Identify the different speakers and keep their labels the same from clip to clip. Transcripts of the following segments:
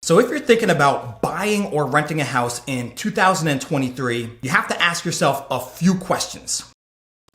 Speaker 1: So if you're thinking about buying or renting a house in 2023, you have to ask yourself a few questions.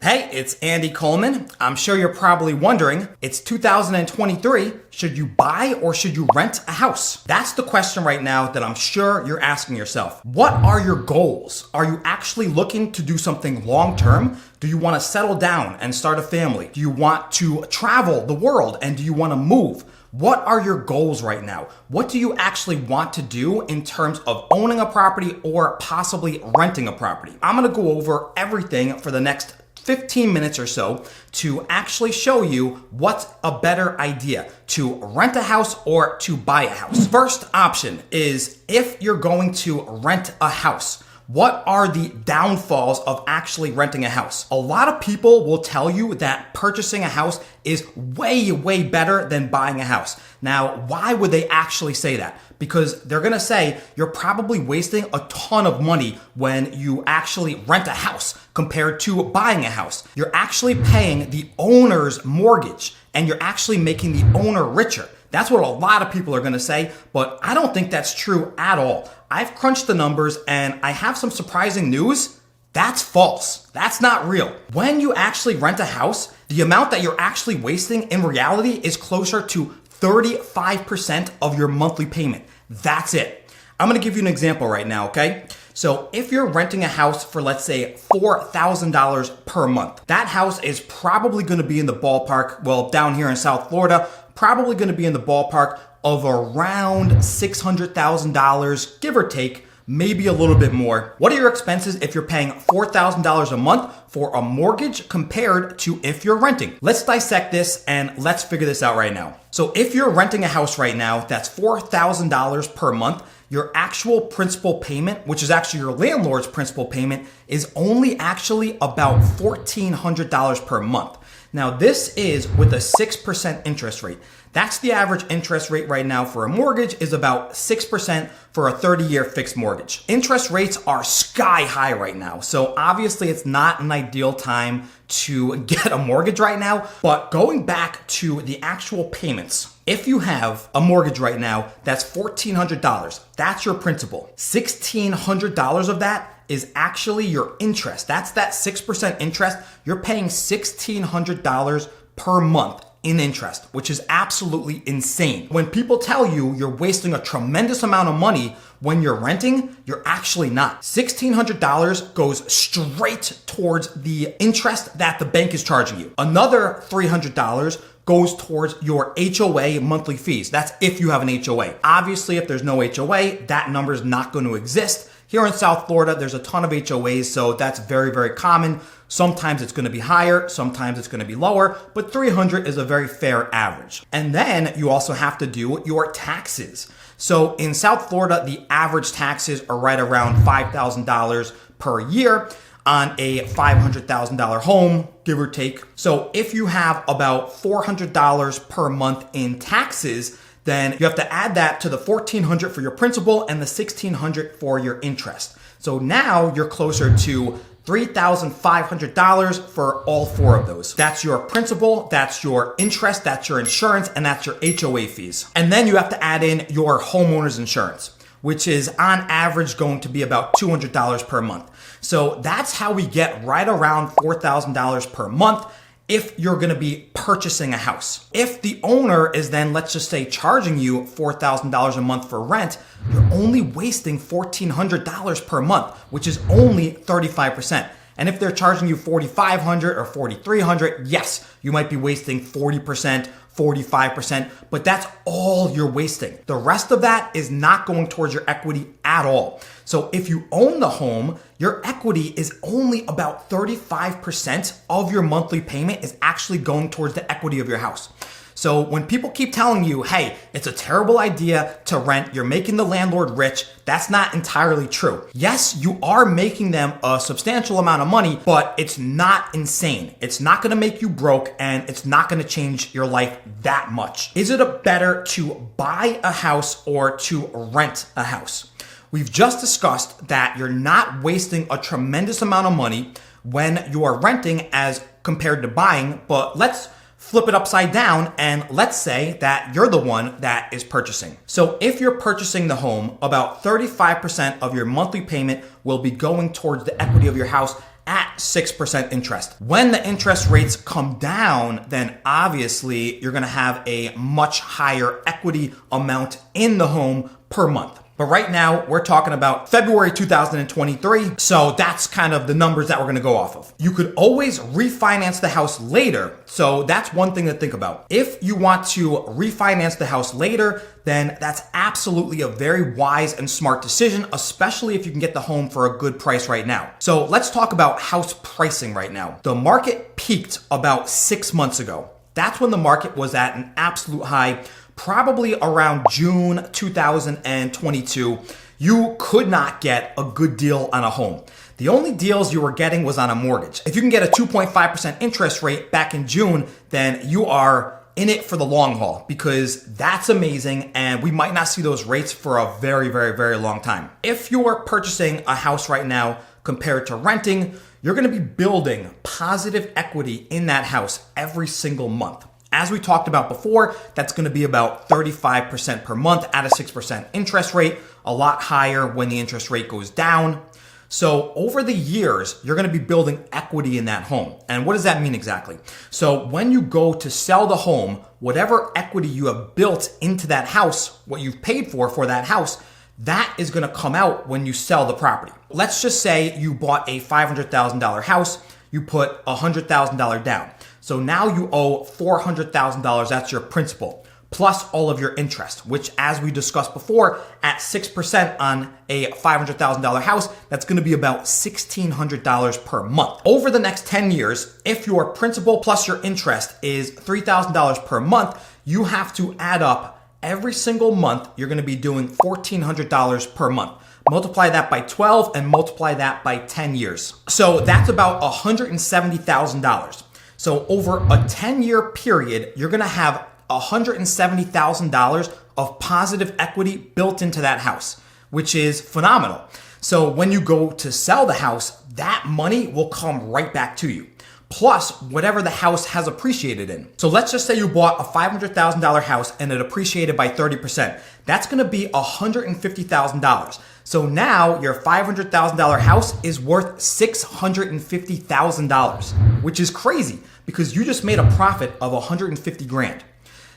Speaker 1: Hey, it's Andy Coleman. I'm sure you're probably wondering, it's 2023, should you buy or should you rent a house? That's the question right now that I'm sure you're asking yourself. What are your goals? Are you actually looking to do something long-term? Do you want to settle down and start a family? Do you want to travel the world and do you want to move? What are your goals right now? What do you actually want to do in terms of owning a property or possibly renting a property? I'm going to go over everything for the next 15 minutes or so to actually show you what's a better idea, to rent a house or to buy a house. First option is if you're going to rent a house. What are the downfalls of actually renting a house? A lot of people will tell you that purchasing a house is way better than buying a house. Now, why would they actually say that? Because they're gonna say you're probably wasting a ton of money when you actually rent a house compared to buying a house. You're actually paying the owner's mortgage and you're actually making the owner richer. That's what a lot of people are gonna say, but I don't think that's true at all. I've crunched the numbers and I have some surprising news. That's false. That's not real. When you actually rent a house, the amount that you're actually wasting in reality is closer to 35% of your monthly payment. That's it. I'm gonna give you an example right now, okay? So if you're renting a house for, let's say, $4,000 per month, that house is probably gonna be in the ballpark, well, down here in South Florida, probably gonna be in the ballpark of around $600,000, give or take, maybe a little bit more. What are your expenses if you're paying $4,000 a month for a mortgage compared to if you're renting? Let's dissect this and let's figure this out right now. So if you're renting a house right now, that's $4,000 per month. Your actual principal payment, which is actually your landlord's principal payment, is only actually about $1,400 per month. Now this is with a 6% interest rate. That's the average interest rate right now for a mortgage is about 6% for a 30-year fixed mortgage. Interest rates are sky high right now. So obviously it's not an ideal time to get a mortgage right now, but going back to the actual payments, if you have a mortgage right now, that's $1,400. That's your principal. $1,600 of that is actually your interest. That's that 6% interest. You're paying $1,600 per month in interest, which is absolutely insane. When people tell you you're wasting a tremendous amount of money when you're renting, you're actually not. $1,600 goes straight towards the interest that the bank is charging you. Another $300 goes towards your HOA monthly fees. That's if you have an HOA. Obviously, if there's no HOA, that number is not going to exist. Here in South Florida, there's a ton of HOAs, so that's very common. Sometimes it's gonna be higher, sometimes it's gonna be lower, but 300 is a very fair average. And then you also have to do your taxes. So in South Florida, the average taxes are right around $5,000 per year on a $500,000 home, give or take. So if you have about $400 per month in taxes, then you have to add that to the $1,400 for your principal and the $1,600 for your interest. So now you're closer to $3,500 for all four of those. That's your principal, that's your interest, that's your insurance, and that's your HOA fees. And then you have to add in your homeowner's insurance, which is on average going to be about $200 per month. So that's how we get right around $4,000 per month if you're gonna be purchasing a house. If the owner is then, let's just say, charging you $4,000 a month for rent, you're only wasting $1,400 per month, which is only 35%. And if they're charging you $4,500 or $4,300, yes, you might be wasting 40%, 45%, but that's all you're wasting. The rest of that is not going towards your equity at all. So if you own the home, your equity is only about 35% of your monthly payment is actually going towards the equity of your house. So when people keep telling you, hey, it's a terrible idea to rent, you're making the landlord rich, that's not entirely true. Yes, you are making them a substantial amount of money, but it's not insane. It's not gonna make you broke and it's not gonna change your life that much. Is it better to buy a house or to rent a house? We've just discussed that you're not wasting a tremendous amount of money when you are renting as compared to buying, but let's flip it upside down, and let's say that you're the one that is purchasing. So if you're purchasing the home, about 35% of your monthly payment will be going towards the equity of your house at 6% interest. When the interest rates come down, then obviously you're gonna have a much higher equity amount in the home per month. But right now, we're talking about February 2023, so that's kind of the numbers that we're gonna go off of. You could always refinance the house later, so that's one thing to think about. If you want to refinance the house later, then that's absolutely a very wise and smart decision, especially if you can get the home for a good price right now. So let's talk about house pricing right now. The market peaked about 6 months ago. That's when the market was at an absolute high. Probably around June 2022, you could not get a good deal on a home. The only deals you were getting was on a mortgage. If you can get a 2.5% interest rate back in June, then you are in it for the long haul, because that's amazing and we might not see those rates for a very, very, very long time. If you're purchasing a house right now compared to renting, you're gonna be building positive equity in that house every single month. As we talked about before, that's going to be about 35% per month at a 6% interest rate, a lot higher when the interest rate goes down. So over the years, you're going to be building equity in that home. And what does that mean exactly? So when you go to sell the home, whatever equity you have built into that house, what you've paid for that house, that is going to come out when you sell the property. Let's just say you bought a $500,000 house, you put $100,000 down. So now you owe $400,000, that's your principal, plus all of your interest, which, as we discussed before, at 6% on a $500,000 house, that's gonna be about $1,600 per month. Over the next 10 years, if your principal plus your interest is $3,000 per month, you have to add up every single month, you're gonna be doing $1,400 per month. Multiply that by 12 and multiply that by 10 years. So that's about $170,000. So over a 10-year period, you're gonna have $170,000 of positive equity built into that house, which is phenomenal. So when you go to sell the house, that money will come right back to you, plus whatever the house has appreciated in. So let's just say you bought a $500,000 house and it appreciated by 30%. That's gonna be $150,000. So now your $500,000 house is worth $650,000, which is crazy because you just made a profit of 150 grand.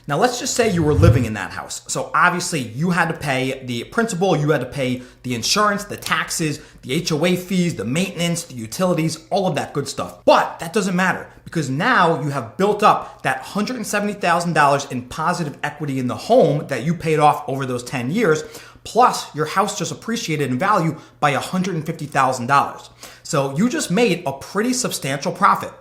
Speaker 1: Now let's just say you were living in that house. So obviously you had to pay the principal, you had to pay the insurance, the taxes, the HOA fees, the maintenance, the utilities, all of that good stuff. But that doesn't matter because now you have built up that $170,000 in positive equity in the home that you paid off over those 10 years. Plus your house just appreciated in value by $150,000. So you just made a pretty substantial profit.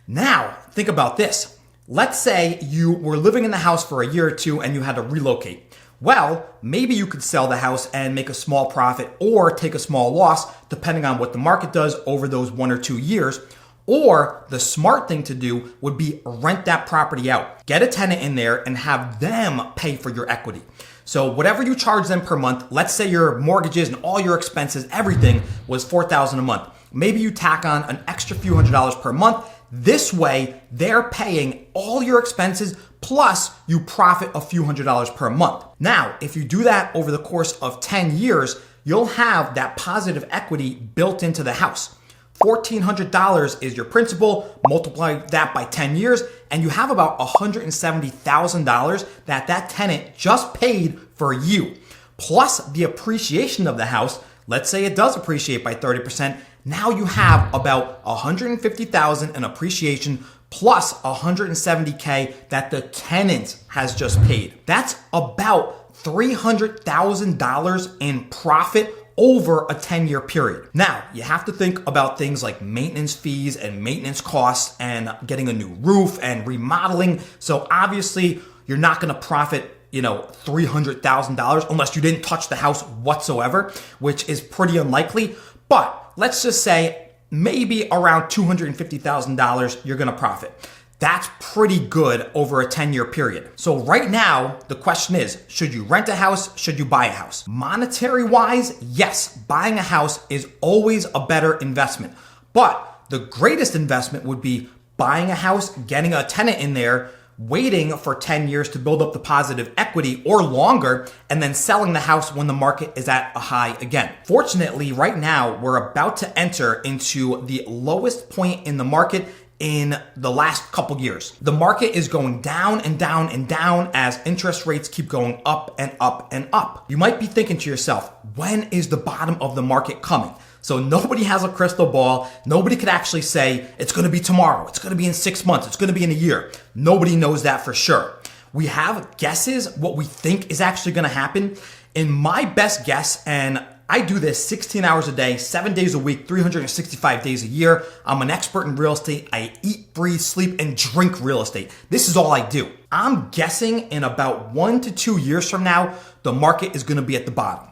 Speaker 1: Now think about this. Let's say you were living in the house for a year or two and you had to relocate. Well, maybe you could sell the house and make a small profit or take a small loss depending on what the market does over those 1 or 2 years. Or the smart thing to do would be rent that property out. Get a tenant in there and have them pay for your equity. So whatever you charge them per month, let's say your mortgages and all your expenses, everything was $4,000 a month. Maybe you tack on an extra few $100s per month. This way, they're paying all your expenses, plus you profit a few $100s per month. Now, if you do that over the course of 10 years, you'll have that positive equity built into the house. $1,400 is your principal, multiply that by 10 years, and you have about $170,000 that tenant just paid for you. Plus the appreciation of the house, let's say it does appreciate by 30%, now you have about $150,000 in appreciation plus $170K that the tenant has just paid. That's about $300,000 in profit over a 10-year period. Now, you have to think about things like maintenance fees and maintenance costs and getting a new roof and remodeling. So obviously, you're not gonna profit $300,000 unless you didn't touch the house whatsoever, which is pretty unlikely. But let's just say maybe around $250,000 you're gonna profit. That's pretty good over a 10-year period. So right now, the question is, should you rent a house? Should you buy a house? Monetary wise, yes, buying a house is always a better investment. But the greatest investment would be buying a house, getting a tenant in there, waiting for 10 years to build up the positive equity or longer, and then selling the house when the market is at a high again. Fortunately, right now, we're about to enter into the lowest point in the market in the last couple years. The market is going down and down and down as interest rates keep going up and up and up. You might be thinking to yourself, when is the bottom of the market coming? So nobody has a crystal ball. Nobody could actually say it's going to be tomorrow. It's going to be in 6 months. It's going to be in a year. Nobody knows that for sure. We have guesses what we think is actually going to happen. In my best guess, and I do this 16 hours a day, 7 days a week, 365 days a year. I'm an expert in real estate. I eat, breathe, sleep, and drink real estate. This is all I do. I'm guessing in about 1 to 2 years from now, the market is going to be at the bottom.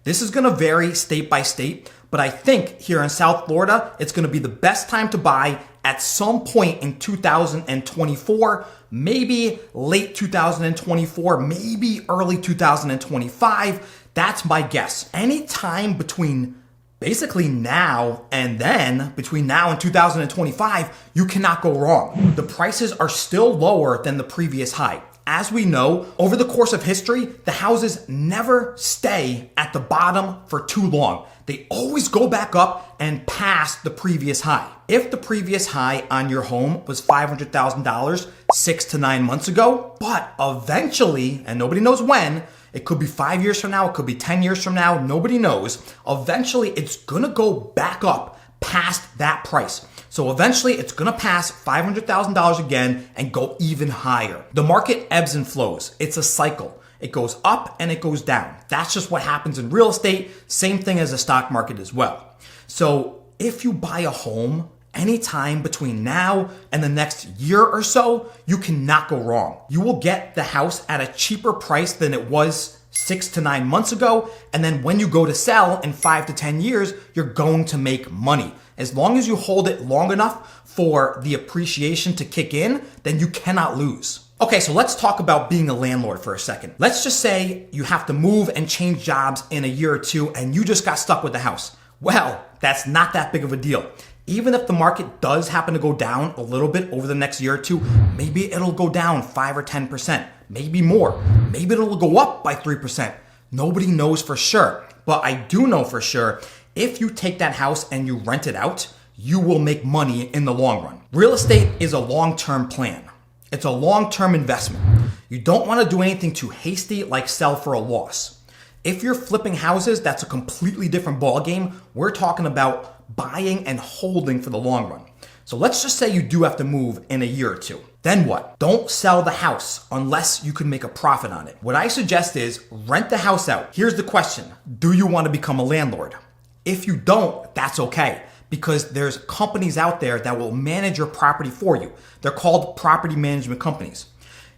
Speaker 1: This is going to vary state by state, but I think here in South Florida, it's going to be the best time to buy at some point in 2024, maybe late 2024, maybe early 2025. That's my guess. Any time between basically now and then, between now and 2025, you cannot go wrong. The prices are still lower than the previous high. As we know, over the course of history, the houses never stay at the bottom for too long. They always go back up and past the previous high. If the previous high on your home was $500,000 6 to 9 months ago, but eventually, and nobody knows when, it could be 5 years from now, it could be 10 years from now, nobody knows, eventually it's gonna go back up past that price. So eventually it's gonna pass $500,000 again and go even higher. The market ebbs and flows. It's a cycle. It goes up and it goes down. That's just what happens in real estate. Same thing as the stock market as well. So if you buy a home anytime between now and the next year or so, you cannot go wrong. You will get the house at a cheaper price than it was 6 to 9 months ago. And then when you go to sell in 5 to 10 years, you're going to make money. As long as you hold it long enough for the appreciation to kick in, then you cannot lose. Okay, so let's talk about being a landlord for a second. Let's just say you have to move and change jobs in a year or two and you just got stuck with the house. Well, that's not that big of a deal. Even if the market does happen to go down a little bit over the next year or two, maybe it'll go down 5 or 10%, maybe more. Maybe it'll go up by 3%. Nobody knows for sure, but I do know for sure if you take that house and you rent it out, you will make money in the long run. Real estate is a long-term plan. It's a long-term investment. You don't want to do anything too hasty like sell for a loss. If you're flipping houses, that's a completely different ballgame. We're talking about buying and holding for the long run. So let's just say you do have to move in a year or two. Then what? Don't sell the house unless you can make a profit on it. What I suggest is rent the house out. Here's the question. Do you want to become a landlord? If you don't, that's okay, because there's companies out there that will manage your property for you. They're called property management companies.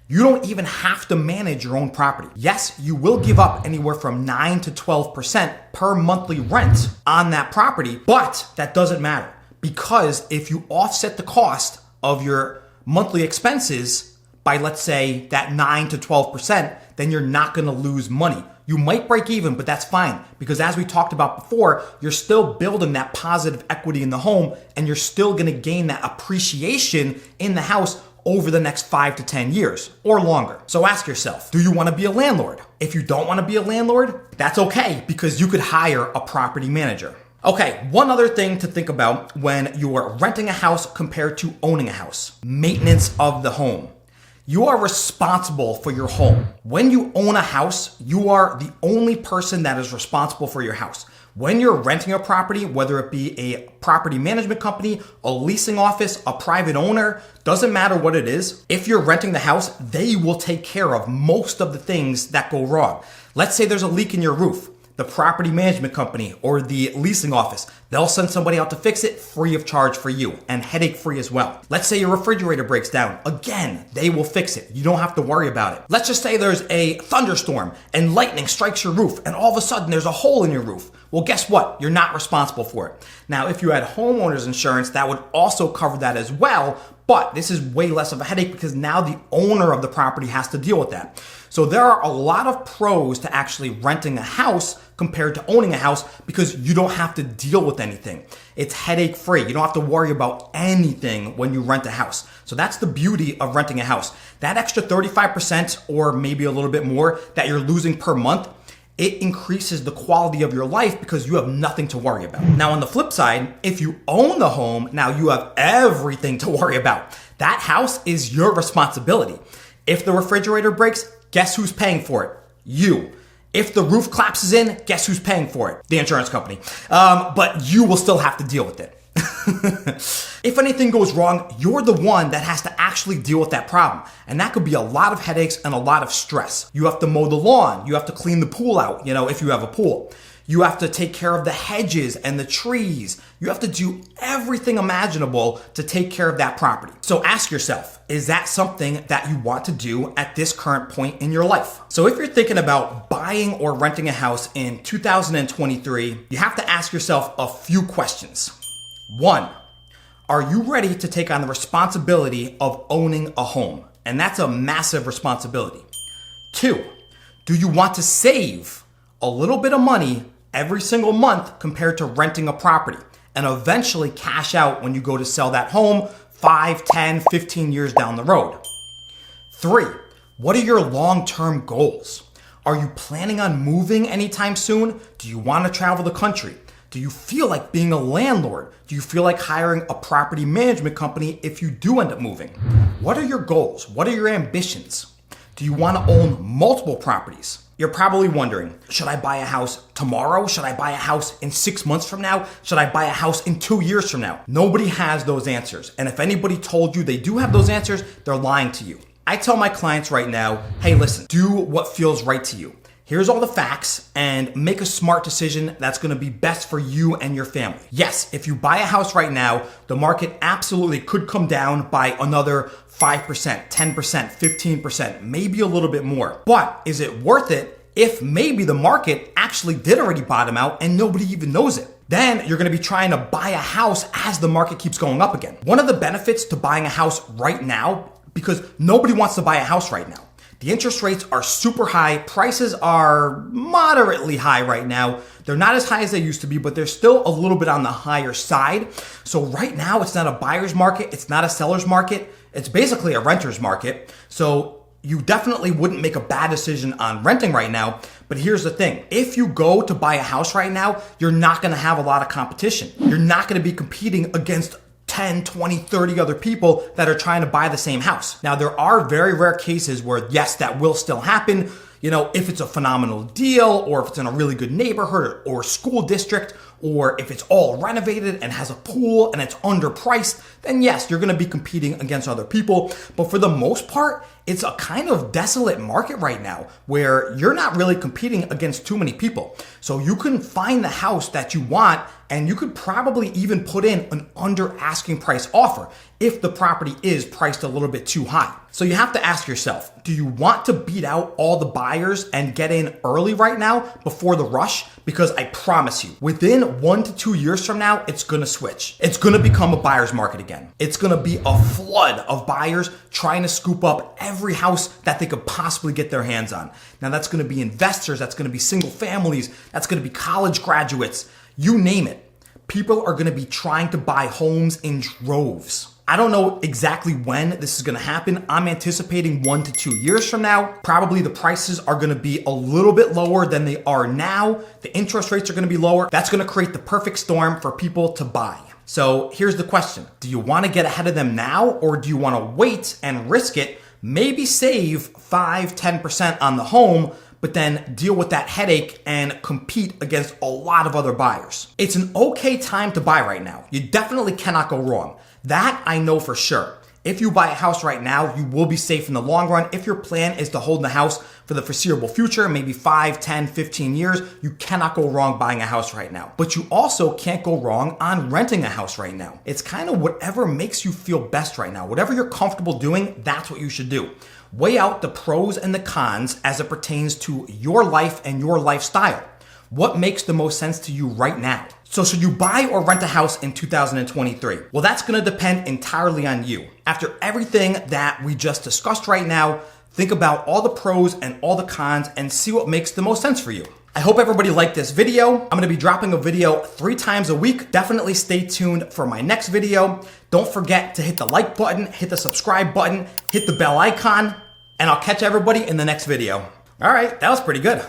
Speaker 1: You don't even have to manage your own property. Yes, you will give up anywhere from 9 to 12% per monthly rent on that property, but that doesn't matter, because if you offset the cost of your monthly expenses by, let's say, that 9 to 12%, then you're not gonna lose money. You might break even, but that's fine, because as we talked about before, you're still building that positive equity in the home and you're still gonna gain that appreciation in the house over the next 5 to 10 years or longer. So ask yourself, do you wanna be a landlord? If you don't wanna be a landlord, that's okay, because you could hire a property manager. Okay, one other thing to think about when you are renting a house compared to owning a house: maintenance of the home. You are responsible for your home. When you own a house, you are the only person that is responsible for your house. When you're renting a property, whether it be a property management company, a leasing office, a private owner, doesn't matter what it is. If you're renting the house, they will take care of most of the things that go wrong. Let's say there's a leak in your roof. The property management company or the leasing office, they'll send somebody out to fix it free of charge for you and headache free as well. Let's say your refrigerator breaks down. Again, they will fix it. You don't have to worry about it. Let's just say there's a thunderstorm and lightning strikes your roof and all of a sudden there's a hole in your roof. Well, guess what? You're not responsible for it. Now, if you had homeowners insurance, that would also cover that as well, but this is way less of a headache because now the owner of the property has to deal with that. So there are a lot of pros to actually renting a house compared to owning a house because you don't have to deal with anything. It's headache free. You don't have to worry about anything when you rent a house. So that's the beauty of renting a house. That extra 35% or maybe a little bit more that you're losing per month, it increases the quality of your life because you have nothing to worry about. Now, on the flip side, if you own the home, now you have everything to worry about. That house is your responsibility. If the refrigerator breaks, guess who's paying for it? You. If the roof collapses in, guess who's paying for it? The insurance company. But you will still have to deal with it. If anything goes wrong, you're the one that has to actually deal with that problem. And that could be a lot of headaches and a lot of stress. You have to mow the lawn. You have to clean the pool out, if you have a pool. You have to take care of the hedges and the trees. You have to do everything imaginable to take care of that property. So ask yourself, is that something that you want to do at this current point in your life? So if you're thinking about buying or renting a house in 2023, you have to ask yourself a few questions. 1, are you ready to take on the responsibility of owning a home? And that's a massive responsibility. 2, do you want to save a little bit of money every single month compared to renting a property and eventually cash out when you go to sell that home 5, 10, 15 years down the road? 3, what are your long-term goals? Are you planning on moving anytime soon? Do you want to travel the country? Do you feel like being a landlord? Do you feel like hiring a property management company if you do end up moving? What are your goals? What are your ambitions? Do you want to own multiple properties? You're probably wondering, should I buy a house tomorrow? Should I buy a house in 6 months from now? Should I buy a house in 2 years from now? Nobody has those answers. And if anybody told you they do have those answers, they're lying to you. I tell my clients right now, hey, listen, do what feels right to you. Here's all the facts and make a smart decision that's going to be best for you and your family. Yes, if you buy a house right now, the market absolutely could come down by another 5%, 10%, 15%, maybe a little bit more. But is it worth it if maybe the market actually did already bottom out and nobody even knows it? Then you're going to be trying to buy a house as the market keeps going up again. One of the benefits to buying a house right now, because nobody wants to buy a house right now. The interest rates are super high. Prices are moderately high right now. They're not as high as they used to be, but they're still a little bit on the higher side. So right now, it's not a buyer's market. It's not a seller's market. It's basically a renter's market. So you definitely wouldn't make a bad decision on renting right now. But here's the thing. If you go to buy a house right now, you're not going to have a lot of competition. You're not going to be competing against 10, 20, 30 other people that are trying to buy the same house. Now, there are very rare cases where, yes, that will still happen. If it's a phenomenal deal or if it's in a really good neighborhood or school district, or if it's all renovated and has a pool and it's underpriced, then yes, you're going to be competing against other people. But for the most part, it's a kind of desolate market right now where you're not really competing against too many people. So you can find the house that you want, and you could probably even put in an under asking price offer if the property is priced a little bit too high. So you have to ask yourself, do you want to beat out all the buyers and get in early right now before the rush? Because I promise you, within 1 to 2 years from now, it's going to switch. It's going to become a buyer's market again. It's going to be a flood of buyers trying to scoop up every house that they could possibly get their hands on. Now, that's going to be investors. That's going to be single families. That's going to be college graduates. You name it. People are going to be trying to buy homes in droves. I don't know exactly when this is going to happen. I'm anticipating 1 to 2 years from now. Probably the prices are going to be a little bit lower than they are now. The interest rates are going to be lower. That's going to create the perfect storm for people to buy. So here's the question. Do you want to get ahead of them now, or do you want to wait and risk it? Maybe save 5, 10% on the home, but then deal with that headache and compete against a lot of other buyers. It's an okay time to buy right now. You definitely cannot go wrong. That I know for sure. If you buy a house right now, you will be safe in the long run. If your plan is to hold the house for the foreseeable future, maybe 5, 10, 15 years, you cannot go wrong buying a house right now. But you also can't go wrong on renting a house right now. It's kind of whatever makes you feel best right now. Whatever you're comfortable doing, that's what you should do. Weigh out the pros and the cons as it pertains to your life and your lifestyle. What makes the most sense to you right now? So should you buy or rent a house in 2023? Well, that's gonna depend entirely on you. After everything that we just discussed right now, think about all the pros and all the cons and see what makes the most sense for you. I hope everybody liked this video. I'm gonna be dropping a video 3 times a week. Definitely stay tuned for my next video. Don't forget to hit the like button, hit the subscribe button, hit the bell icon, and I'll catch everybody in the next video. All right, that was pretty good.